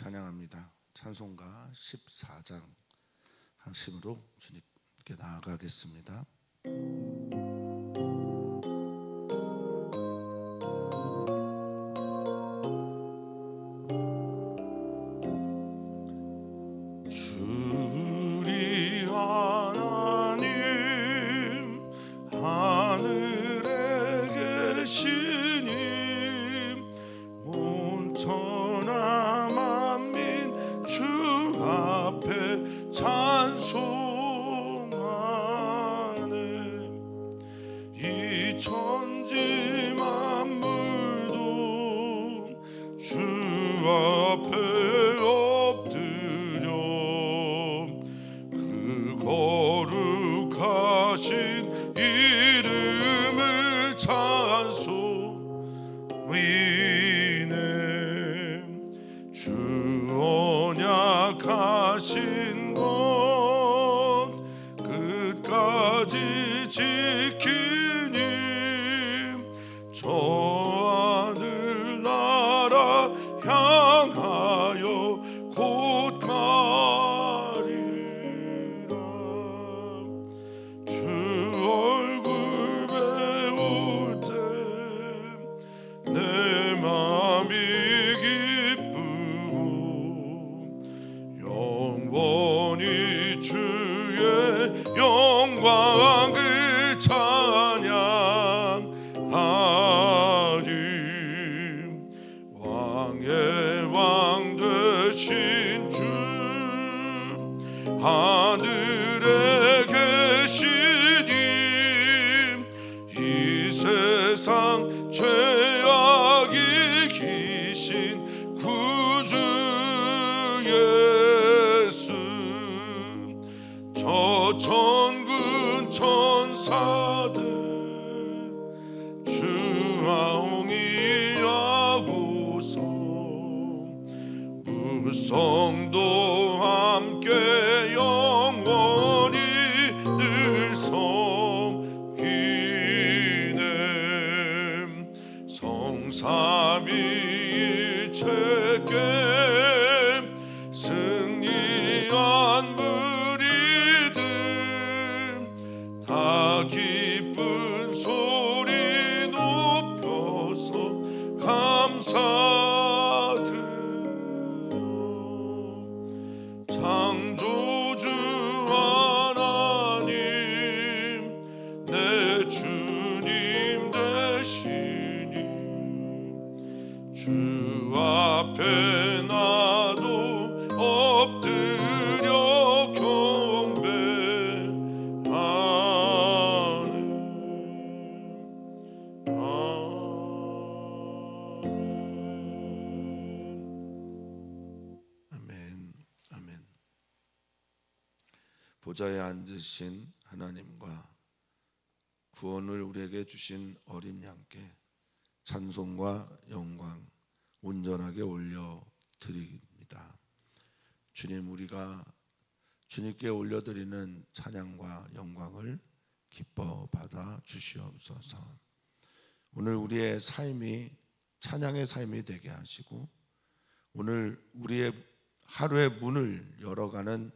찬양합니다. 찬송가 14장 하심으로 주님께 나아가겠습니다. 주리 하나님 하늘에 계시님 온 천하 만민 주 앞에 찬송하네. 이 천지 만물도 주 앞에 엎드려 그 거룩하신 이름을 찬송하네. 주 언약하신 것 끝까지 지키니 저 하늘나라 향하여 곧 가리라. 주 얼굴 배울 때 내 맘이 기쁘고 영원히 주의 영광을 찬양하리. 왕의 왕 되신 주 하늘에 계시니 이 세상 죄악이 기신 구주 예수 저 천군 천사들 주하옵니하고서 무성도 함께 영원히 늘 섬기네. 성삼위일체께 승리한 무리들 다 기쁜 소리 높여서 감사드려. 창조주 하나님 내 주님 되시니 주 앞에 나도 엎드려 경배하네. 아멘. 아멘. 보좌에 앉으신 하나님과 구원을 우리에게 주신 어린 양께 찬송과 영광 온전하게 올려드립니다. 주님, 우리가 주님께 올려드리는 찬양과 영광을 기뻐 받아 주시옵소서. 오늘 우리의 삶이 찬양의 삶이 되게 하시고 오늘 우리의 하루의 문을 열어가는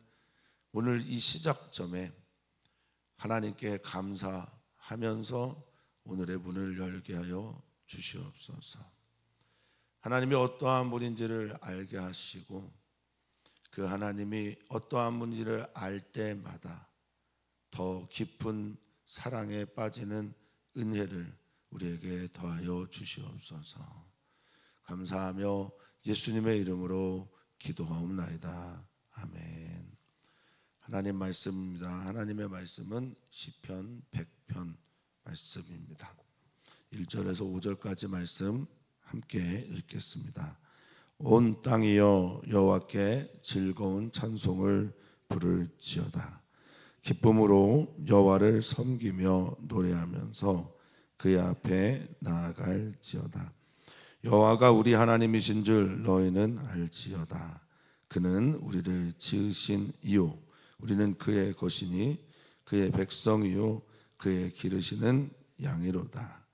오늘 이 시작점에 하나님께 감사하면서 오늘의 문을 열게 하여 주시옵소서. 하나님이 어떠한 분인지를 알게 하시고 그 하나님이 어떠한 분인지를 알 때마다 더 깊은 사랑에 빠지는 은혜를 우리에게 더하여 주시옵소서. 감사하며 예수님의 이름으로 기도하옵나이다. 아멘. 하나님 말씀입니다. 하나님의 말씀은 시편 100편 말씀입니다. 1절에서 5절까지 말씀 함께 읽겠습니다. 온 땅이여 여호와께 즐거운 찬송을 부를지어다. 기쁨으로 여호와를 섬기며 노래하면서 그의 앞에 나아갈지어다. 여호와가 우리 하나님이신 줄 너희는 알지어다. 그는 우리를 지으신 이요 우리는 그의 것이니 그의 백성이요 그의 기르시는 양이로다.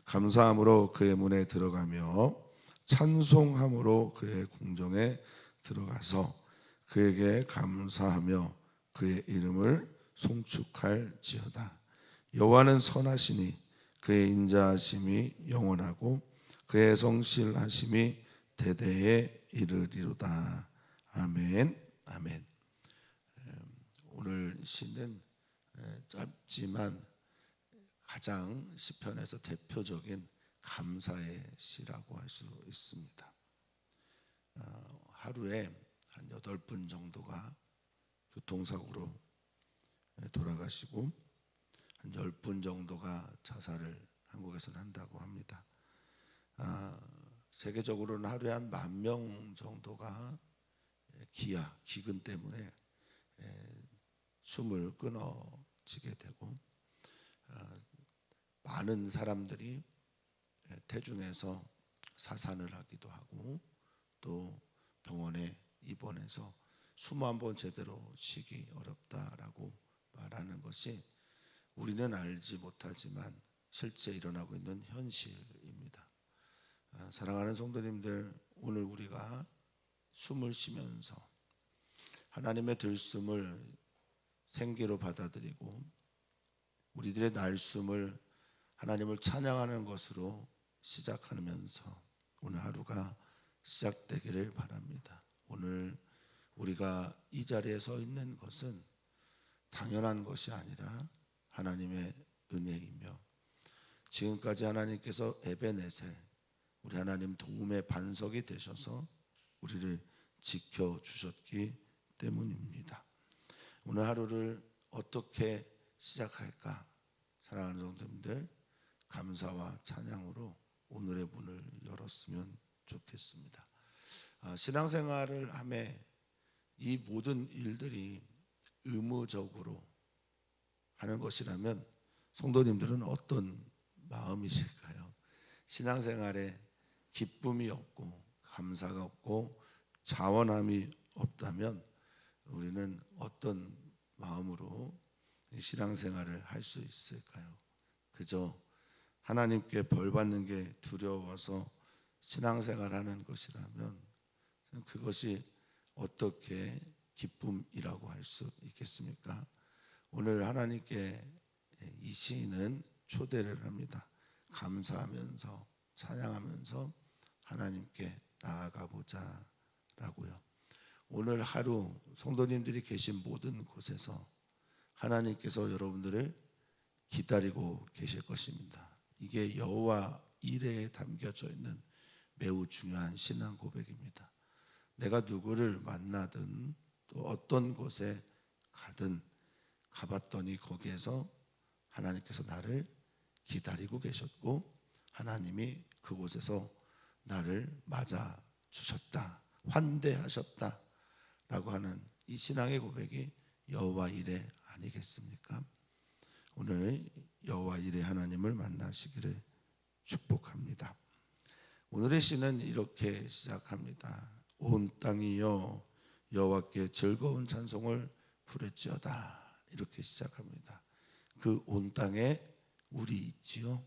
감사함으로 그의 문에 들어가며 찬송함으로 그의 궁정에 들어가서 그에게 감사하며 그의 이름을 송축할지어다. 여호와는 선하시니 그의 인자하심이 영원하고 그의 성실하심이 대대에 이르리로다. 아멘. 아멘. 오늘 시는 짧지만 가장 시편에서 대표적인 감사의 시라고 할 수 있습니다. 하루에 한 8분 정도가 교통사고로 돌아가시고 한 10분 정도가 자살을 한국에서는 한다고 합니다. 세계적으로는 하루에 한 10,000명 정도가 기근 때문에 숨을 끊어지게 되고 많은 사람들이 태중에서 사산을 하기도 하고 또 병원에 입원해서 숨 한 번 제대로 쉬기 어렵다라고 말하는 것이 우리는 알지 못하지만 실제 일어나고 있는 현실입니다. 사랑하는 성도님들, 오늘 우리가 숨을 쉬면서 하나님의 들숨을 생기로 받아들이고 우리들의 날숨을 하나님을 찬양하는 것으로 시작하면서 오늘 하루가 시작되기를 바랍니다. 오늘 우리가 이 자리에 서 있는 것은 당연한 것이 아니라 하나님의 은혜이며 지금까지 하나님께서 에베네셀 우리 하나님 도움의 반석이 되셔서 우리를 지켜주셨기 때문입니다. 오늘 하루를 어떻게 시작할까? 사랑하는 성도님들, 감사와 찬양으로 오늘의 문을 열었으면 좋겠습니다. 신앙생활을 하며 이 모든 일들이 의무적으로 하는 것이라면 성도님들은 어떤 마음이실까요? 신앙생활에 기쁨이 없고 감사가 없고 자원함이 없다면 우리는 어떤 마음으로 신앙생활을 할 수 있을까요? 그저 하나님께 벌 받는 게 두려워서 신앙생활하는 것이라면 그것이 어떻게 기쁨이라고 할 수 있겠습니까? 오늘 하나님께 이 시인은 초대를 합니다. 감사하면서 찬양하면서 하나님께 나아가 보자라고요. 오늘 하루 성도님들이 계신 모든 곳에서 하나님께서 여러분들을 기다리고 계실 것입니다. 이게 여호와 이레에 담겨져 있는 매우 중요한 신앙 고백입니다. 내가 누구를 만나든 또 어떤 곳에 가든 가봤더니 거기에서 하나님께서 나를 기다리고 계셨고 하나님이 그곳에서 나를 맞아 주셨다, 환대하셨다 라고 하는 이 신앙의 고백이 여호와 이레 아니겠습니까? 오늘 여호와 이레 하나님을 만나시기를 축복합니다. 오늘의 시는 이렇게 시작합니다. 온 땅이여 여호와께 즐거운 찬송을 부를지어다. 이렇게 시작합니다. 그 온 땅에 우리 있지요.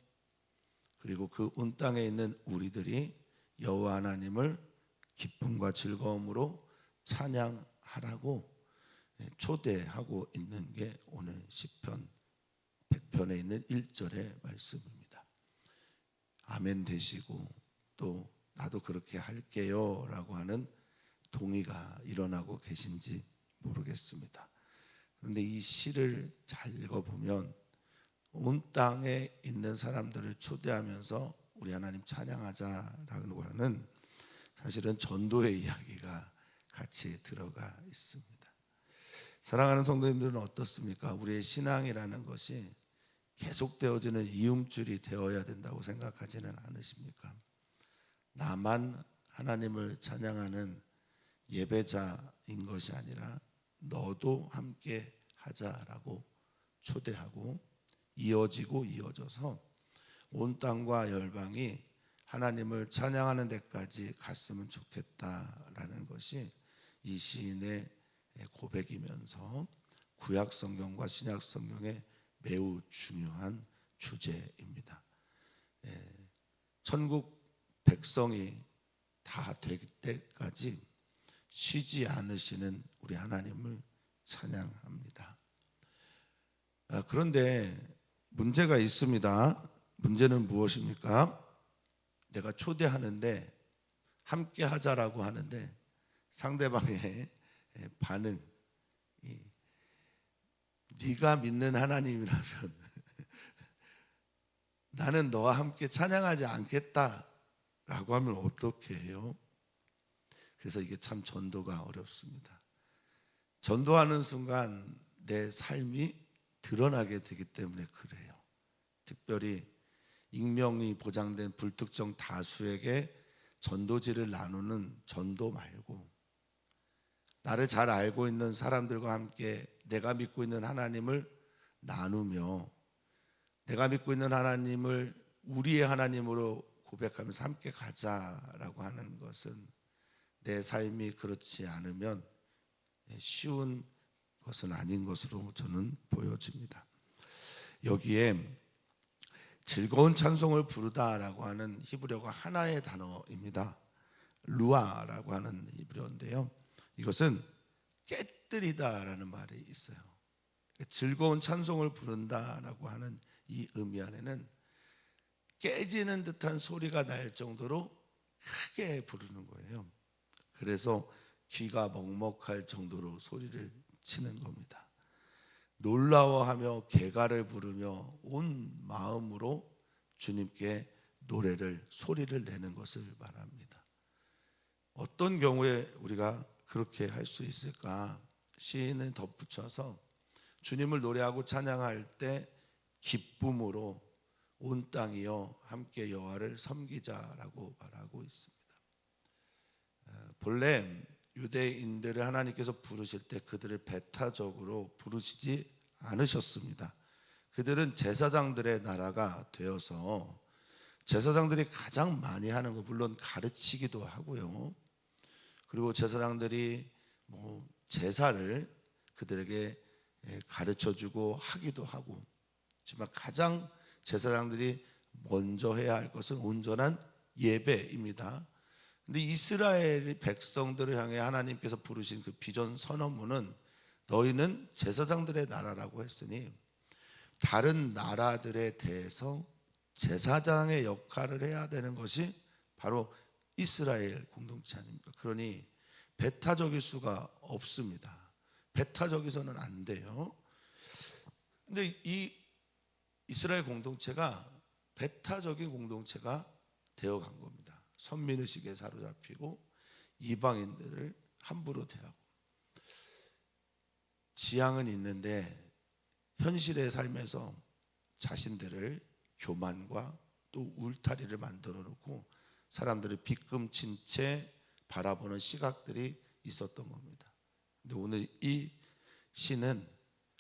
그리고 그 온 땅에 있는 우리들이 여호와 하나님을 기쁨과 즐거움으로 찬양하라고 초대하고 있는 게 오늘 시편 100편에 있는 1절의 말씀입니다. 아멘 되시고 또 나도 그렇게 할게요 라고 하는 동의가 일어나고 계신지 모르겠습니다. 그런데 이 시를 잘 읽어보면 온 땅에 있는 사람들을 초대하면서 우리 하나님 찬양하자라고 하는 사실은 전도의 이야기가 같이 들어가 있습니다. 사랑하는 성도님들은 어떻습니까? 우리의 신앙이라는 것이 계속되어지는 이음줄이 되어야 된다고 생각하지는 않으십니까? 나만 하나님을 찬양하는 예배자인 것이 아니라 너도 함께 하자라고 초대하고 이어지고 이어져서 온 땅과 열방이 하나님을 찬양하는 데까지 갔으면 좋겠다라는 것이 이 시인의 고백이면서 구약 성경과 신약 성경의 매우 중요한 주제입니다. 천국 백성이 다 될 때까지 쉬지 않으시는 우리 하나님을 찬양합니다. 그런데 문제가 있습니다. 문제는 무엇입니까? 내가 초대하는데 함께 하자라고 하는데 상대방의 반응, 네가 믿는 하나님이라면 나는 너와 함께 찬양하지 않겠다라고 하면 어떻게 해요? 그래서 이게 참 전도가 어렵습니다. 전도하는 순간 내 삶이 드러나게 되기 때문에 그래요. 특별히 익명이 보장된 불특정 다수에게 전도지를 나누는 전도 말고 나를 잘 알고 있는 사람들과 함께 내가 믿고 있는 하나님을 나누며 내가 믿고 있는 하나님을 우리의 하나님으로 고백하면서 함께 가자라고 하는 것은 내 삶이 그렇지 않으면 쉬운 것은 아닌 것으로 저는 보여집니다. 여기에 즐거운 찬송을 부르다라고 하는 히브리어가 하나의 단어입니다. 루아라고 하는 히브리어인데요. 이것은 깨뜨리다라는 말이 있어요. 즐거운 찬송을 부른다라고 하는 이 의미 안에는 깨지는 듯한 소리가 날 정도로 크게 부르는 거예요. 그래서 귀가 먹먹할 정도로 소리를 치는 겁니다. 놀라워하며 개가를 부르며 온 마음으로 주님께 소리를 내는 것을 말합니다. 어떤 경우에 우리가 그렇게 할 수 있을까? 시인은 덧붙여서 주님을 노래하고 찬양할 때 기쁨으로 온 땅이여 함께 여호와를 섬기자라고 말하고 있습니다. 본래 유대인들을 하나님께서 부르실 때 그들을 배타적으로 부르시지 않으셨습니다. 그들은 제사장들의 나라가 되어서 제사장들이 가장 많이 하는 거 물론 가르치기도 하고요. 그리고 제사장들이 제사를 그들에게 가르쳐주고 하기도 하고, 하지만 가장 제사장들이 먼저 해야 할 것은 온전한 예배입니다. 근데 이스라엘 백성들을 향해 하나님께서 부르신 그 비전 선언문은 너희는 제사장들의 나라라고 했으니 다른 나라들에 대해서 제사장의 역할을 해야 되는 것이 바로 이스라엘 공동체 아닙니까? 그러니 배타적일 수가 없습니다. 배타적이서는 안 돼요. 근데 이 이스라엘 공동체가 배타적인 공동체가 되어간 겁니다. 선민의식에 사로잡히고 이방인들을 함부로 대하고 지향은 있는데 현실의 삶에서 자신들을 교만과 또 울타리를 만들어 놓고 사람들을 빗금친 채 바라보는 시각들이 있었던 겁니다. 근데 오늘 이 시는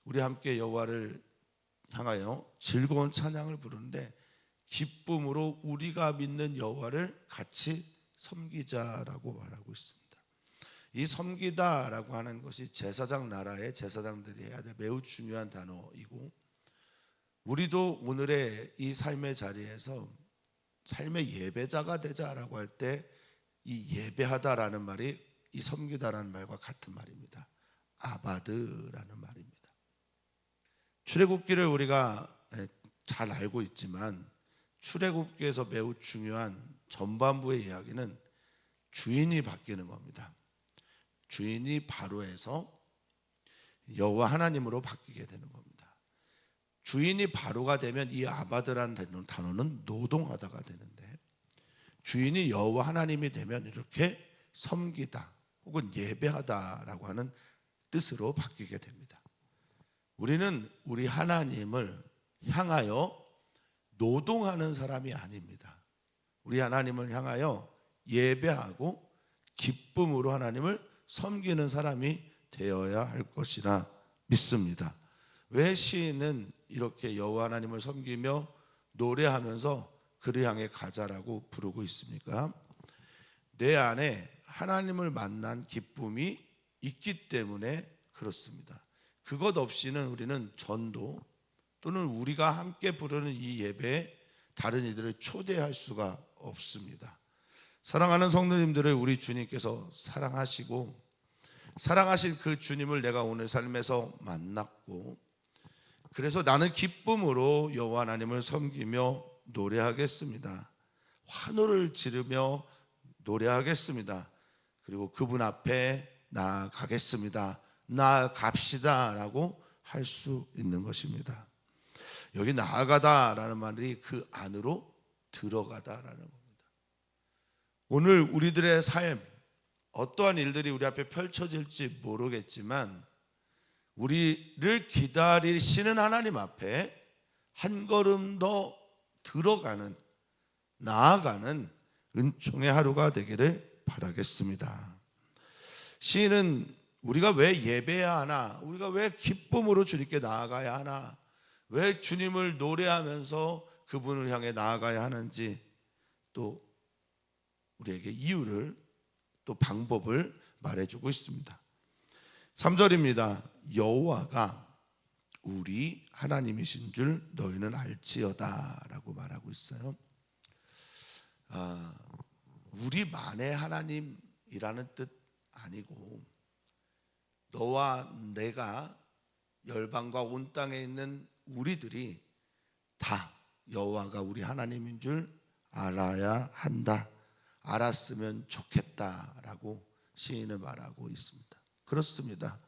우리 함께 여호와를 향하여 즐거운 찬양을 부르는데 기쁨으로 우리가 믿는 여호와를 같이 섬기자라고 말하고 있습니다. 이 섬기다라고 하는 것이 제사장 나라의 제사장들이 해야 될 매우 중요한 단어이고, 우리도 오늘의 이 삶의 자리에서 삶의 예배자가 되자라고 할 때 이 예배하다라는 말이 이 섬기다라는 말과 같은 말입니다. 아바드라는 말입니다. 출애굽기를 우리가 잘 알고 있지만 출애굽기에서 매우 중요한 전반부의 이야기는 주인이 바뀌는 겁니다. 주인이 바로에서 여호와 하나님으로 바뀌게 되는 겁니다. 주인이 바로가 되면 이 아바드라는 단어는 노동하다가 되는데, 주인이 여호와 하나님이 되면 이렇게 섬기다 혹은 예배하다라고 하는 뜻으로 바뀌게 됩니다. 우리는 우리 하나님을 향하여 노동하는 사람이 아닙니다. 우리 하나님을 향하여 예배하고 기쁨으로 하나님을 섬기는 사람이 되어야 할 것이라 믿습니다. 왜 시인은 이렇게 여호와 하나님을 섬기며 노래하면서 그를 향해 가자라고 부르고 있습니까? 내 안에 하나님을 만난 기쁨이 있기 때문에 그렇습니다. 그것 없이는 우리는 전도 또는 우리가 함께 부르는 이 예배에 다른 이들을 초대할 수가 없습니다. 사랑하는 성도님들을 우리 주님께서 사랑하시고 사랑하신 그 주님을 내가 오늘 삶에서 만났고, 그래서 나는 기쁨으로 여호와 하나님을 섬기며 노래하겠습니다. 환호를 지르며 노래하겠습니다. 그리고 그분 앞에 나아가겠습니다. 나아갑시다 라고 할 수 있는 것입니다. 여기 나아가다라는 말이 그 안으로 들어가다라는 겁니다. 오늘 우리들의 삶, 어떠한 일들이 우리 앞에 펼쳐질지 모르겠지만 우리를 기다리시는 하나님 앞에 한 걸음 더 들어가는, 나아가는 은총의 하루가 되기를 바라겠습니다. 시인은 우리가 왜 예배해야 하나, 우리가 왜 기쁨으로 주님께 나아가야 하나, 왜 주님을 노래하면서 그분을 향해 나아가야 하는지, 또 우리에게 이유를, 또 방법을 말해주고 있습니다. 3절입니다. 여호와가 우리 하나님이신 줄 너희는 알지어다 라고 말하고 있어요. 우리만의 하나님이라는 뜻 아니고, 너와 내가, 열방과 온 땅에 있는 우리들이 다 여호와가 우리 하나님인 줄 알아야 한다, 알았으면 좋겠다라고 시인은 말하고 있습니다. 그렇습니다.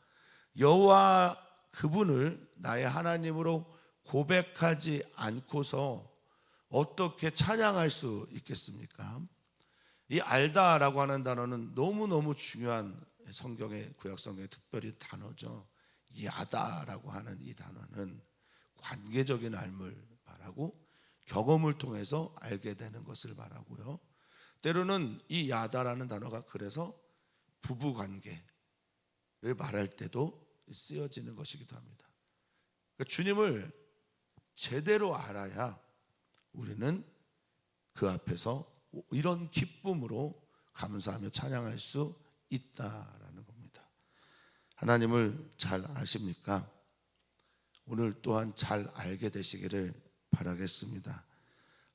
여호와 그분을 나의 하나님으로 고백하지 않고서 어떻게 찬양할 수 있겠습니까? 이 알다라고 하는 단어는 너무너무 중요한 성경의, 구약성경의 특별히 단어죠. 야다라고 하는 이 단어는 관계적인 알을 말하고 경험을 통해서 알게 되는 것을 말하고요. 때로는 이 야다라는 단어가 그래서 부부관계를 말할 때도 쓰여지는 것이기도 합니다. 그러니까 주님을 제대로 알아야 우리는 그 앞에서 이런 기쁨으로 감사하며 찬양할 수 있다라는 겁니다. 하나님을 잘 아십니까? 오늘 또한 잘 알게 되시기를 바라겠습니다.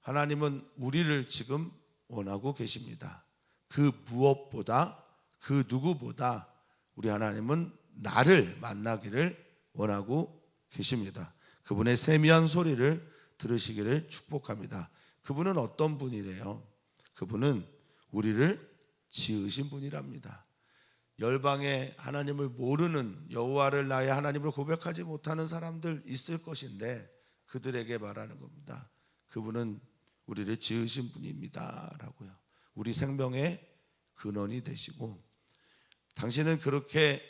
하나님은 우리를 지금 원하고 계십니다. 그 무엇보다, 그 누구보다 우리 하나님은 나를 만나기를 원하고 계십니다. 그분의 세미한 소리를 들으시기를 축복합니다. 그분은 어떤 분이래요? 그분은 우리를 지으신 분이랍니다. 열방에 하나님을 모르는, 여호와를 나의 하나님으로 고백하지 못하는 사람들 있을 것인데 그들에게 말하는 겁니다. 그분은 우리를 지으신 분입니다 라고요. 우리 생명의 근원이 되시고, 당신은 그렇게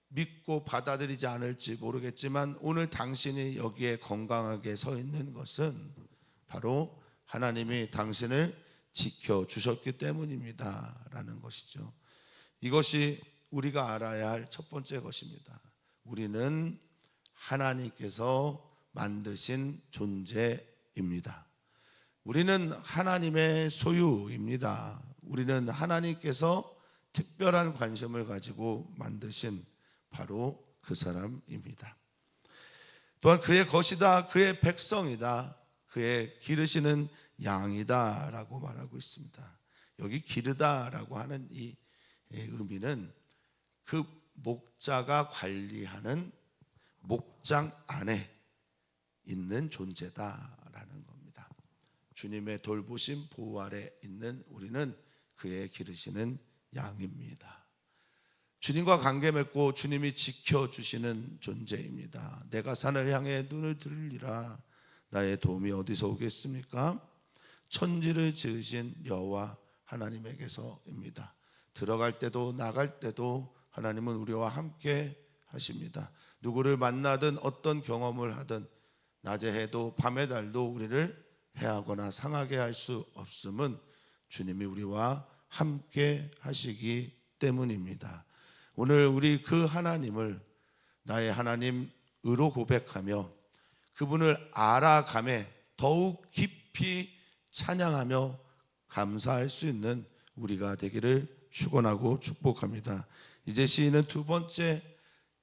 믿고 받아들이지 않을지 모르겠지만 오늘 당신이 여기에 건강하게 서 있는 것은 바로 하나님이 당신을 지켜주셨기 때문입니다 라는 것이죠. 이것이 우리가 알아야 할 첫 번째 것입니다. 우리는 하나님께서 만드신 존재입니다. 우리는 하나님의 소유입니다. 우리는 하나님께서 특별한 관심을 가지고 만드신 바로 그 사람입니다. 또한 그의 것이다, 그의 백성이다, 그의 기르시는 양이다 라고 말하고 있습니다. 여기 기르다라고 하는 이 의미는 그 목자가 관리하는 목장 안에 있는 존재다라는 겁니다. 주님의 돌보심 보호 아래 있는 우리는 그의 기르시는 양입니다. 주님과 관계 맺고 주님이 지켜주시는 존재입니다. 내가 산을 향해 눈을 들리라, 나의 도움이 어디서 오겠습니까? 천지를 지으신 여호와 하나님에게서입니다. 들어갈 때도 나갈 때도 하나님은 우리와 함께 하십니다. 누구를 만나든 어떤 경험을 하든 낮에 해도 밤에 달도 우리를 해하거나 상하게 할 수 없음은 주님이 우리와 함께 하시기 때문입니다. 오늘 우리 그 하나님을 나의 하나님으로 고백하며 그분을 알아가며 더욱 깊이 찬양하며 감사할 수 있는 우리가 되기를 축원하고 축복합니다. 이제 시인은 두 번째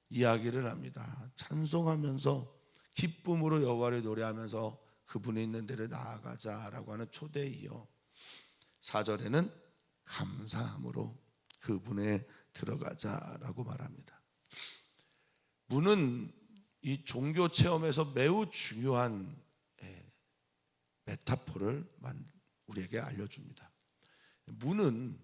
이야기를 합니다. 찬송하면서 기쁨으로 여호와를 노래하면서 그분이 있는 데를 나아가자라고 하는 초대에 이어 4절에는 감사함으로 그분의 들어가자라고 말합니다. 문은 이 종교 체험에서 매우 중요한 메타포를 우리에게 알려줍니다. 문은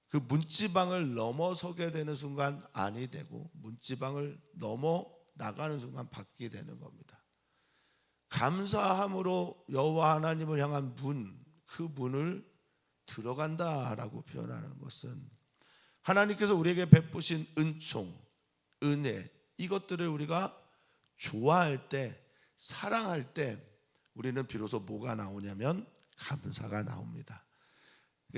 그 문지방을 넘어서게 되는 순간 안이 되고 문지방을 넘어 나가는 순간 밖이 되는 겁니다. 감사함으로 여호와 하나님을 향한 문, 그 문을 들어간다라고 표현하는 것은 하나님께서 우리에게 베푸신 은총, 은혜, 이것들을 우리가 좋아할 때, 사랑할 때 우리는 비로소 뭐가 나오냐면 감사가 나옵니다.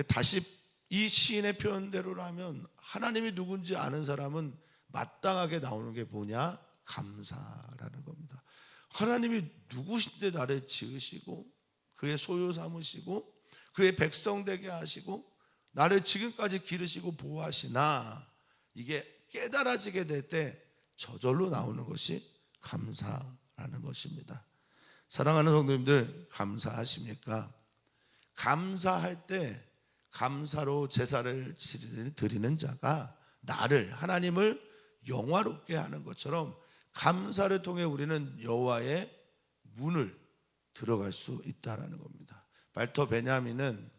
다시 이 시인의 표현대로라면 하나님이 누군지 아는 사람은 마땅하게 나오는 게 뭐냐? 감사라는 겁니다. 하나님이 누구신데 나를 지으시고 그의 소유 삼으시고 그의 백성 되게 하시고 나를 지금까지 기르시고 보호하시나, 이게 깨달아지게 될 때 저절로 나오는 것이 감사라는 것입니다. 사랑하는 성도님들, 감사하십니까? 감사할 때 감사로 제사를 드리는 자가 나를, 하나님을 영화롭게 하는 것처럼 감사를 통해 우리는 여호와의 문을 들어갈 수 있다라는 겁니다. 발터 베냐민은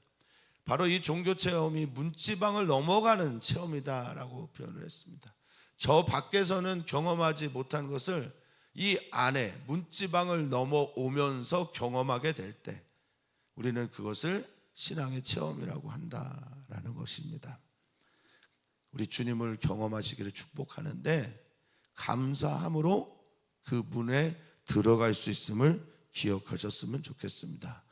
바로 이 종교 체험이 문지방을 넘어가는 체험이다라고 표현을 했습니다. 저 밖에서는 경험하지 못한 것을 이 안에 문지방을 넘어오면서 경험하게 될 때 우리는 그것을 신앙의 체험이라고 한다라는 것입니다. 우리 주님을 경험하시기를 축복하는데 감사함으로 그 문에 들어갈 수 있음을 기억하셨으면 좋겠습니다.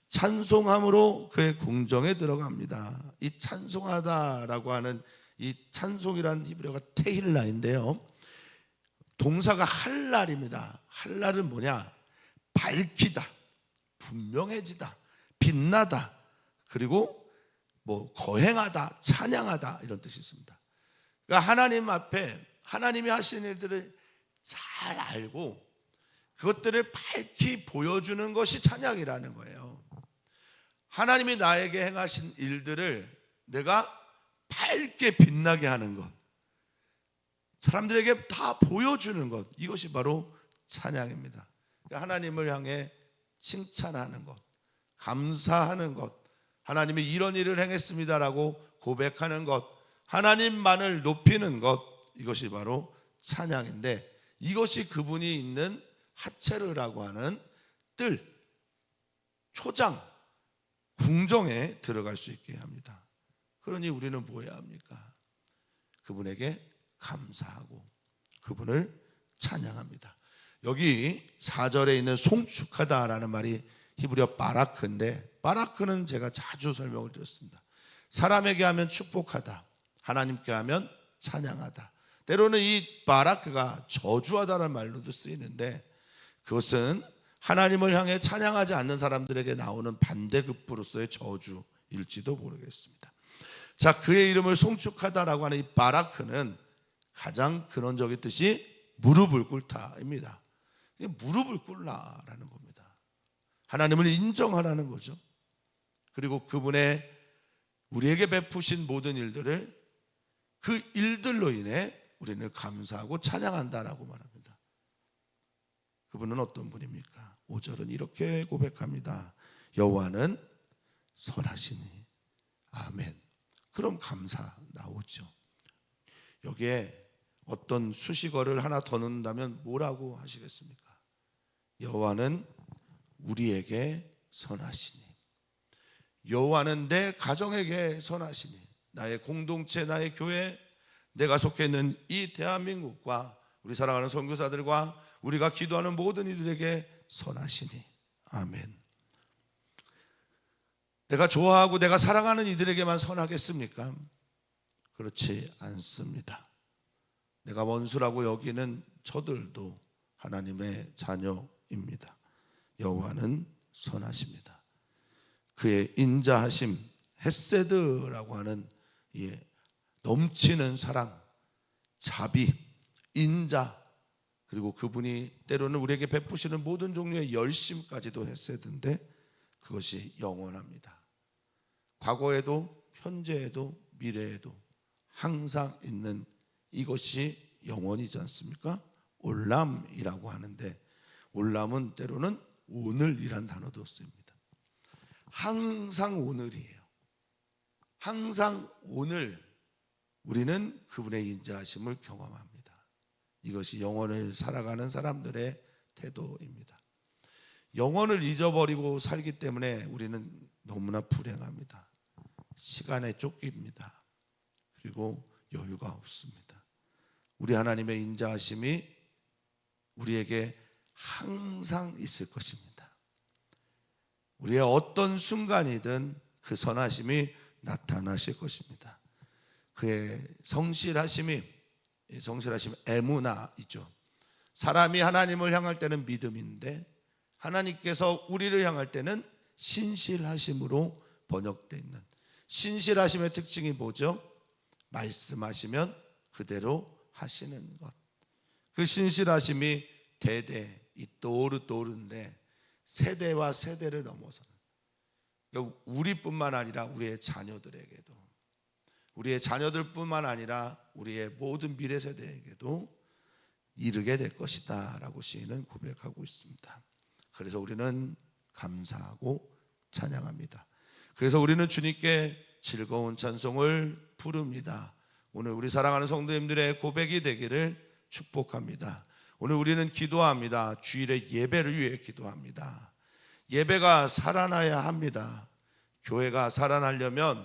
찬송함으로 그의 궁정에 들어갑니다. 이 찬송하다라고 하는 이 찬송이라는 히브리어가 테힐라인데요, 동사가 할랄입니다. 할랄은 뭐냐? 밝히다, 분명해지다, 빛나다, 그리고 거행하다, 찬양하다, 이런 뜻이 있습니다. 그러니까 하나님 앞에 하나님이 하신 일들을 잘 알고 그것들을 밝히 보여주는 것이 찬양이라는 거예요. 하나님이 나에게 행하신 일들을 내가 밝게 빛나게 하는 것, 사람들에게 다 보여주는 것, 이것이 바로 찬양입니다. 하나님을 향해 칭찬하는 것, 감사하는 것, 하나님이 이런 일을 행했습니다라고 고백하는 것, 하나님만을 높이는 것, 이것이 바로 찬양인데, 이것이 그분이 있는 하체르라고 하는 뜰, 초장, 궁정에 들어갈 수 있게 합니다. 그러니 우리는 뭐 해야 합니까? 그분에게 감사하고 그분을 찬양합니다. 여기 4절에 있는 송축하다라는 말이 히브리어 바라크인데, 바라크는 제가 자주 설명을 드렸습니다. 사람에게 하면 축복하다, 하나님께 하면 찬양하다. 때로는 이 바라크가 저주하다라는 말로도 쓰이는데, 그것은 하나님을 향해 찬양하지 않는 사람들에게 나오는 반대급부로서의 저주일지도 모르겠습니다. 자, 그의 이름을 송축하다라고 하는 이 바라크는 가장 근원적인 뜻이 무릎을 꿇다입니다. 무릎을 꿇라라는 겁니다. 하나님을 인정하라는 거죠. 그리고 그분의 우리에게 베푸신 모든 일들을, 그 일들로 인해 우리는 감사하고 찬양한다라고 말합니다. 그분은 어떤 분입니까? 5절은 이렇게 고백합니다. 여호와는 선하시니. 아멘. 그럼 감사 나오죠. 여기에 어떤 수식어를 하나 더 넣는다면 뭐라고 하시겠습니까? 여호와는 우리에게 선하시니. 여호와는 내 가정에게 선하시니. 나의 공동체, 나의 교회, 내가 속해 있는 이 대한민국과 우리 사랑하는 선교사들과 우리가 기도하는 모든 이들에게 선하시니. 아멘. 내가 좋아하고 내가 사랑하는 이들에게만 선하겠습니까? 그렇지 않습니다. 내가 원수라고 여기는 저들도 하나님의 자녀입니다. 여호와는 선하십니다. 그의 인자하심, 헤세드라고 하는 넘치는 사랑, 자비, 인자, 그리고 그분이 때로는 우리에게 베푸시는 모든 종류의 열심까지도 헤세드인데 그것이 영원합니다. 과거에도 현재에도 미래에도 항상 있는 이것이 영원이지 않습니까? 올람이라고 하는데, 올람은 때로는 오늘이란 단어도 씁니다. 항상 오늘이에요. 항상 오늘 우리는 그분의 인자하심을 경험합니다. 이것이 영혼을 살아가는 사람들의 태도입니다. 영혼을 잊어버리고 살기 때문에 우리는 너무나 불행합니다. 시간에 쫓깁니다. 그리고 여유가 없습니다. 우리 하나님의 인자하심이 우리에게 항상 있을 것입니다. 우리의 어떤 순간이든 그 선하심이 나타나실 것입니다. 그의 성실하심이 에무나이죠. 사람이 하나님을 향할 때는 믿음인데 하나님께서 우리를 향할 때는 신실하심으로 번역되어 있는, 신실하심의 특징이 뭐죠? 말씀하시면 그대로 하시는 것. 그 신실하심이 대대 또르인데 세대와 세대를 넘어서는, 그러니까 우리뿐만 아니라 우리의 자녀들에게도, 우리의 자녀들뿐만 아니라 우리의 모든 미래 세대에게도 이르게 될 것이다 라고 시인은 고백하고 있습니다. 그래서 우리는 감사하고 찬양합니다. 그래서 우리는 주님께 즐거운 찬송을 부릅니다. 오늘 우리 사랑하는 성도님들의 고백이 되기를 축복합니다. 오늘 우리는 기도합니다. 주일의 예배를 위해 기도합니다. 예배가 살아나야 합니다. 교회가 살아나려면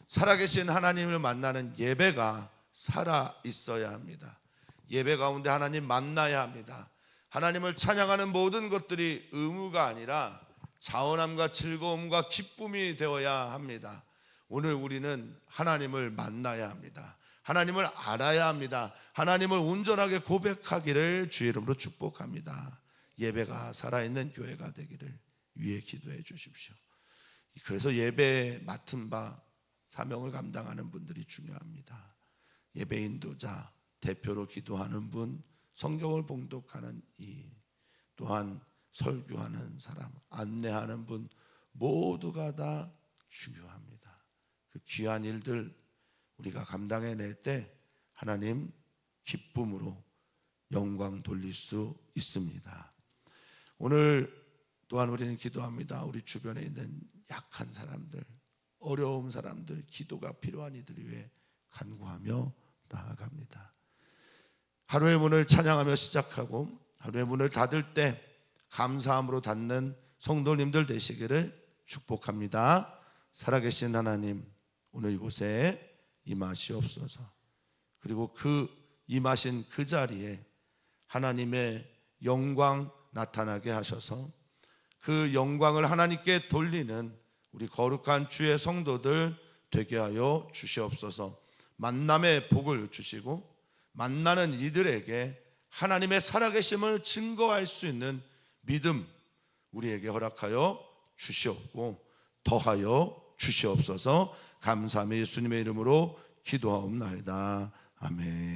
살아계신 하나님을 만나는 예배가 살아 있어야 합니다. 예배 가운데 하나님 만나야 합니다. 하나님을 찬양하는 모든 것들이 의무가 아니라 자원함과 즐거움과 기쁨이 되어야 합니다. 오늘 우리는 하나님을 만나야 합니다. 하나님을 알아야 합니다. 하나님을 온전하게 고백하기를 주의 이름으로 축복합니다. 예배가 살아있는 교회가 되기를 위해 기도해 주십시오. 그래서 예배에 맡은 바 사명을 감당하는 분들이 중요합니다. 예배 인도자, 대표로 기도하는 분, 성경을 봉독하는 이, 또한 설교하는 사람, 안내하는 분, 모두가 다 중요합니다. 그 귀한 일들 우리가 감당해낼 때 하나님 기쁨으로 영광 돌릴 수 있습니다. 오늘 또한 우리는 기도합니다. 우리 주변에 있는 약한 사람들, 어려운 사람들, 기도가 필요한 이들을 위해 간구하며 나아갑니다. 하루의 문을 찬양하며 시작하고 하루의 문을 닫을 때 감사함으로 닫는 성도님들 되시기를 축복합니다. 살아계신 하나님, 오늘 이곳에 임하시옵소서. 그리고 그 임하신 그 자리에 하나님의 영광 나타나게 하셔서 그 영광을 하나님께 돌리는 우리 거룩한 주의 성도들 되게 하여 주시옵소서. 만남의 복을 주시고 만나는 이들에게 하나님의 살아계심을 증거할 수 있는 믿음 우리에게 허락하여 주시옵고 더하여 주시옵소서. 감사함이 예수님의 이름으로 기도하옵나이다. 아멘.